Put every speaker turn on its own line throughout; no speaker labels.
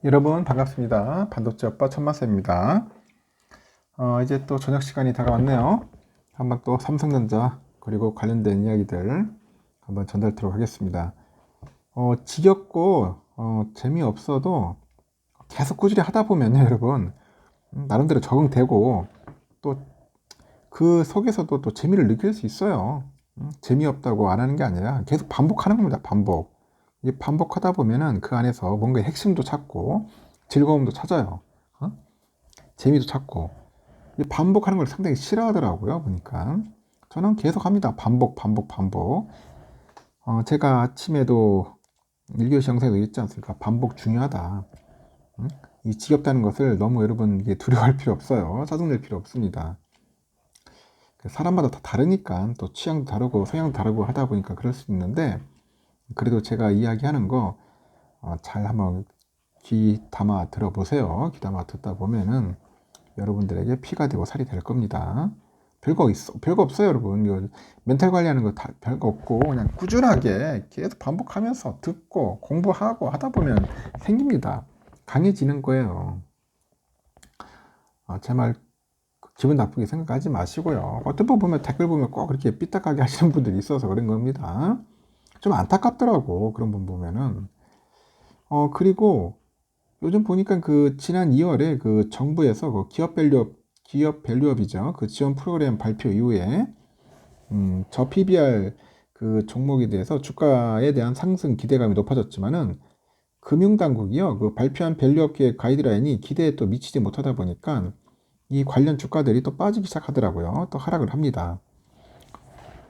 여러분 반갑습니다. 반도체 아빠 천마세입니다. 이제 또 저녁 시간이 다가왔네요. 한번 또 삼성전자 그리고 관련된 이야기들 한번 전달드리도록 하겠습니다. 지겹고 재미없어도 계속 꾸준히 하다 보면요 여러분 나름대로 적응되고 또 그 속에서도 또 재미를 느낄 수 있어요. 재미없다고 안 하는 게 아니라 계속 반복하는 겁니다. 반복하다 보면은 그 안에서 뭔가 핵심도 찾고 즐거움도 찾아요. 어? 재미도 찾고 반복하는 걸 상당히 싫어하더라고요. 보니까 저는 계속 합니다. 반복. 제가 아침에도 1교시 영상에도 있지 않습니까? 반복 중요하다. 이 지겹다는 것을 너무 여러분 이게 두려워할 필요 없어요. 짜증낼 필요 없습니다. 사람마다 다 다르니까 또 취향도 다르고 성향도 다르고 하다 보니까 그럴 수 있는데 그래도 제가 이야기하는 거 잘 한번 귀 담아 들어보세요. 귀 담아 듣다 보면은 여러분들에게 피가 되고 살이 될 겁니다. 별거 없어요, 여러분. 이거 멘탈 관리하는 거 다 별거 없고 그냥 꾸준하게 계속 반복하면서 듣고 공부하고 하다 보면 생깁니다. 강해지는 거예요. 제 말 기분 나쁘게 생각하지 마시고요. 어떤 분 보면 댓글 보면 꼭 그렇게 삐딱하게 하시는 분들이 있어서 그런 겁니다. 좀 안타깝더라고 그런 분 보면은. 그리고 요즘 보니까 그 지난 2월에 그 정부에서 그 기업 밸류업이죠. 그 지원 프로그램 발표 이후에 저 PBR 그 종목에 대해서 주가에 대한 상승 기대감이 높아졌지만은 금융당국이요. 그 발표한 밸류업 계획 가이드라인이 기대에 또 미치지 못하다 보니까 이 관련 주가들이 또 빠지기 시작하더라고요. 또 하락을 합니다.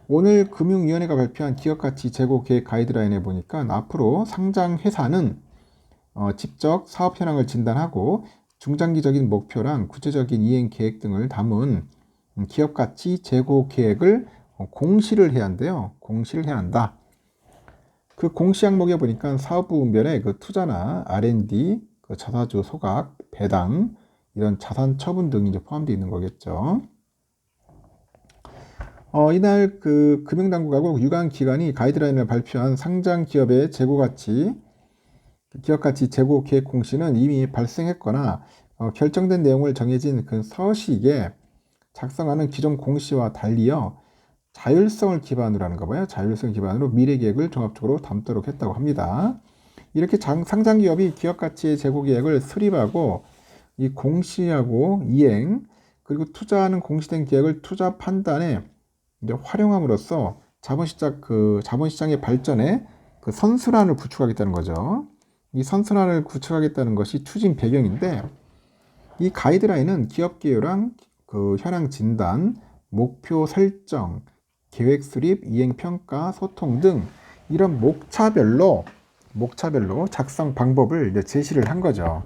오늘 금융위원회가 발표한 기업가치 재고 계획 가이드라인에 보니까 앞으로 상장 회사는 직접 사업 현황을 진단하고 중장기적인 목표랑 구체적인 이행 계획 등을 담은 기업가치 재고 계획을 공시를 해야 한대요. 공시를 해야 한다. 그 공시 항목에 보니까 사업부 분별에 그 투자나 R&D, 그 자사주 소각, 배당, 이런 자산 처분 등이 이제 포함되어 있는 거겠죠. 이날 그 금융당국하고 유관기관이 가이드라인을 발표한 상장 기업의 재고가치, 기업가치 재고 계획 공시는 이미 발생했거나 결정된 내용을 정해진 그 서식에 작성하는 기존 공시와 달리요. 자율성을 기반으로 하는가 봐요. 자율성 기반으로 미래 계획을 종합적으로 담도록 했다고 합니다. 이렇게 상장 기업이 기업가치의 재고 계획을 수립하고 이 공시하고 이행 그리고 투자하는 공시된 계획을 투자 판단에 이제 활용함으로써 자본시장의 발전에 그 선순환을 구축하겠다는 거죠. 이 선순환을 구축하겠다는 것이 추진 배경인데 이 가이드라인은 기업 기여랑 그 현황 진단, 목표 설정, 계획 수립, 이행 평가, 소통 등 이런 목차별로 작성 방법을 이제 제시를 한 거죠.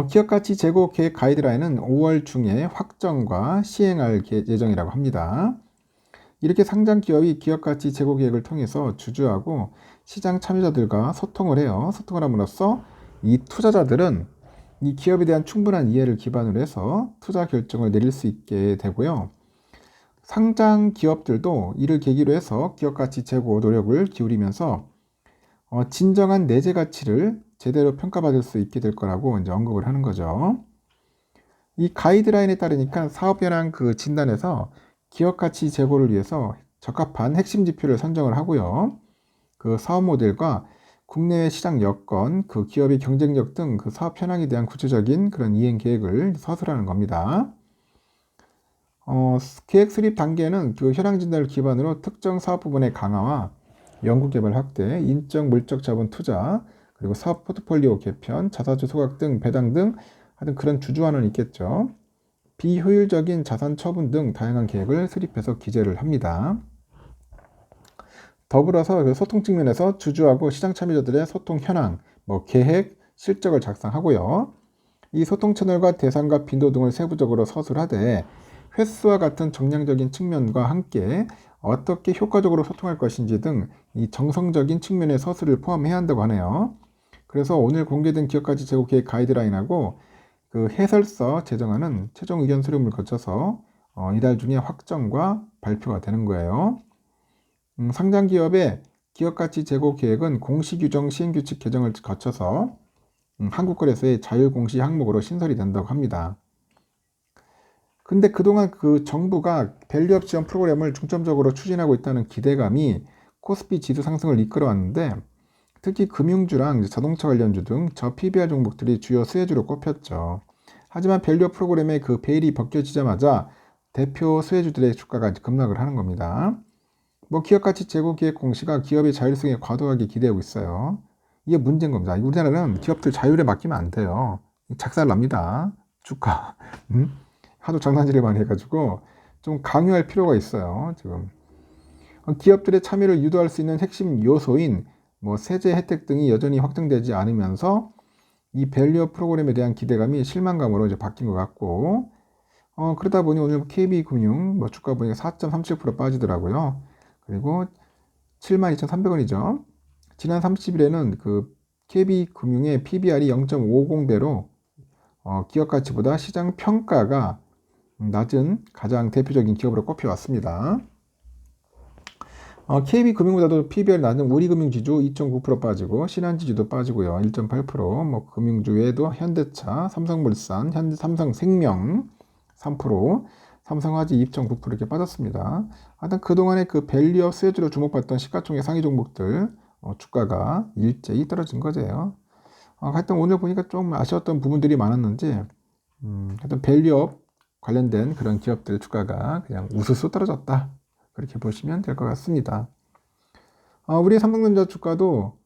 기업가치 재고 계획 가이드라인은 5월 중에 확정과 시행할 예정이라고 합니다. 이렇게 상장 기업이 기업가치 재고 계획을 통해서 주주하고 시장 참여자들과 소통을 해요. 소통을 함으로써 이 투자자들은 이 기업에 대한 충분한 이해를 기반으로 해서 투자 결정을 내릴 수 있게 되고요. 상장 기업들도 이를 계기로 해서 기업가치 재고 노력을 기울이면서 진정한 내재 가치를 제대로 평가받을 수 있게 될 거라고 이제 언급을 하는 거죠. 이 가이드라인에 따르니까 사업 현황 그 진단에서 기업 가치 제고를 위해서 적합한 핵심 지표를 선정을 하고요. 그 사업 모델과 국내외 시장 여건, 그 기업의 경쟁력 등 그 사업 현황에 대한 구체적인 그런 이행 계획을 서술하는 겁니다. 계획 수립 단계는 그 현황 진단을 기반으로 특정 사업 부분의 강화와 연구 개발 확대, 인적 물적 자본 투자, 그리고 사업 포트폴리오 개편, 자사주 소각 등 배당 등 하여튼 그런 주주안은 있겠죠. 비효율적인 자산 처분 등 다양한 계획을 수립해서 기재를 합니다. 더불어서 그 소통 측면에서 주주하고 시장 참여자들의 소통 현황, 계획, 실적을 작성하고요. 이 소통 채널과 대상과 빈도 등을 세부적으로 서술하되 횟수와 같은 정량적인 측면과 함께 어떻게 효과적으로 소통할 것인지 등 이 정성적인 측면의 서술을 포함해야 한다고 하네요. 그래서 오늘 공개된 기업가치 제고 계획 가이드라인하고 그 해설서 제정하는 최종 의견 수렴을 거쳐서 이달 중에 확정과 발표가 되는 거예요. 상장 기업의 기업가치 제고 계획은 공시규정 시행규칙 개정을 거쳐서 한국거래소의 자율공시 항목으로 신설이 된다고 합니다. 근데 그동안 그 정부가 밸류업 지원 프로그램을 중점적으로 추진하고 있다는 기대감이 코스피 지수 상승을 이끌어왔는데, 특히 금융주랑 자동차 관련주 등 저PBR 종목들이 주요 수혜주로 꼽혔죠. 하지만 밸류업 프로그램의 그 베일이 벗겨지자마자 대표 수혜주들의 주가가 급락을 하는 겁니다. 기업가치 제고 계획 공시가 기업의 자율성에 과도하게 기대하고 있어요. 이게 문제인 겁니다. 우리나라는 기업들 자율에 맡기면 안 돼요. 작살 납니다. 주가. 하도 장난질을 많이 해가지고 좀 강요할 필요가 있어요. 지금 기업들의 참여를 유도할 수 있는 핵심 요소인 세제 혜택 등이 여전히 확정되지 않으면서 이 밸류업 프로그램에 대한 기대감이 실망감으로 이제 바뀐 것 같고, 그러다 보니 오늘 KB금융 주가 보니까 4.37% 빠지더라고요. 그리고 72,300원이죠. 지난 30일에는 그 KB금융의 PBR이 0.50배로 기업 가치보다 시장 평가가 낮은 가장 대표적인 기업으로 꼽혀왔습니다. KB금융보다도 PBR 낮은 우리금융지주 2.9% 빠지고, 신한지주도 빠지고요. 1.8%, 금융주 외에도 현대차, 삼성물산, 삼성생명 3%, 삼성화재 2.9% 이렇게 빠졌습니다. 하여튼 그동안에 그 밸류업 수혜주로 주목받던 시가총액 상위 종목들 주가가 일제히 떨어진 거죠. 하여튼 오늘 보니까 좀 아쉬웠던 부분들이 많았는지, 하여튼 밸류업 관련된 그런 기업들 주가가 그냥 우수수 떨어졌다, 그렇게 보시면 될 것 같습니다. 우리 삼성전자 주가도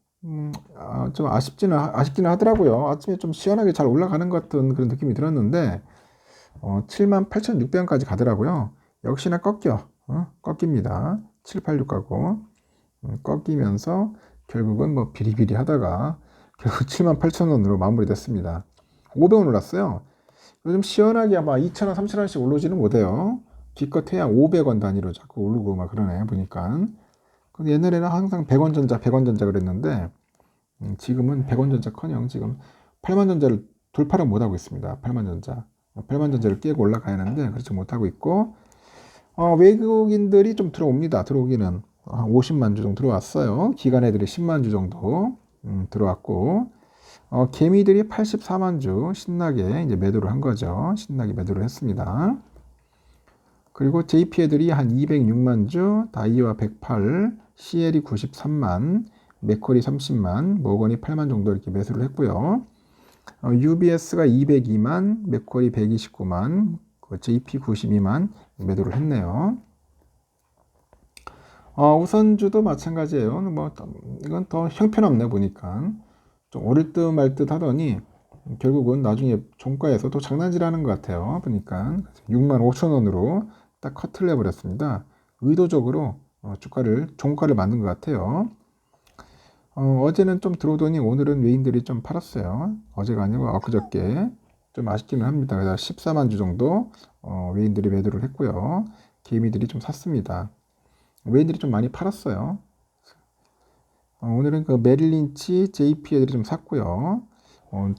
좀 아쉽지는 하더라고요. 아침에 좀 시원하게 잘 올라가는 것 같은 그런 느낌이 들었는데 78,600원까지 가더라고요. 역시나 꺾입니다. 786 가고 꺾이면서 결국은 비리비리 하다가 결국 78,000원으로 마무리됐습니다. 500원 올랐어요. 요즘 시원하게 아마 2,000원, 3,000원씩 오르지는 못해요. 기껏해야 500원 단위로 자꾸 오르고 막 그러네 보니까. 근데 옛날에는 항상 100원 전자 그랬는데 지금은 100원 전자커녕 지금 8만 전자를 돌파를 못하고 있습니다. 8만 전자를 깨고 올라가야 하는데 그렇지 못하고 있고, 외국인들이 좀 들어오기는 50만 주 정도 들어왔어요. 기관 애들이 10만 주 정도 들어왔고, 개미들이 84만 주 신나게 이제 매도를 한 거죠. 신나게 매도를 했습니다. 그리고 JP 애들이 한 206만 주, 다이와 108, CL이 93만, 맥콜이 30만, 모건이 8만 정도 이렇게 매수를 했고요. UBS가 202만, 맥콜이 129만, JP 92만 매도를 했네요. 우선주도 마찬가지예요. 이건 더 형편없네 보니까. 좀 오를 듯 말 듯 하더니 결국은 나중에 종가에서 또 장난질하는 것 같아요. 보니까 65,000원으로 딱 커트를 해버렸습니다. 의도적으로 종가를 만든 것 같아요. 어제는 좀 들어오더니 오늘은 외인들이 좀 팔았어요. 어제가 아니고 엊그저께. 좀 아쉽기는 합니다. 그래서 14만 주 정도 외인들이 매도를 했고요. 개미들이 좀 샀습니다. 외인들이 좀 많이 팔았어요. 오늘은 그 메릴린치, JP 애들이 좀 샀고요.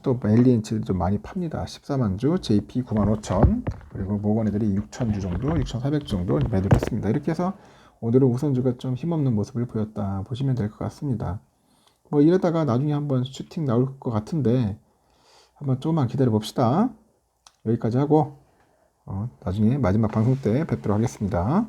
또 메릴린치를 좀 많이 팝니다. 14만 주, JP 95,000, 그리고 모건 애들이 6,000주 정도, 6,400주 정도 매도를 했습니다. 이렇게 해서 오늘은 우선주가 좀 힘없는 모습을 보였다 보시면 될 것 같습니다. 이러다가 나중에 한번 슈팅 나올 것 같은데 한번 조금만 기다려 봅시다. 여기까지 하고 나중에 마지막 방송 때 뵙도록 하겠습니다.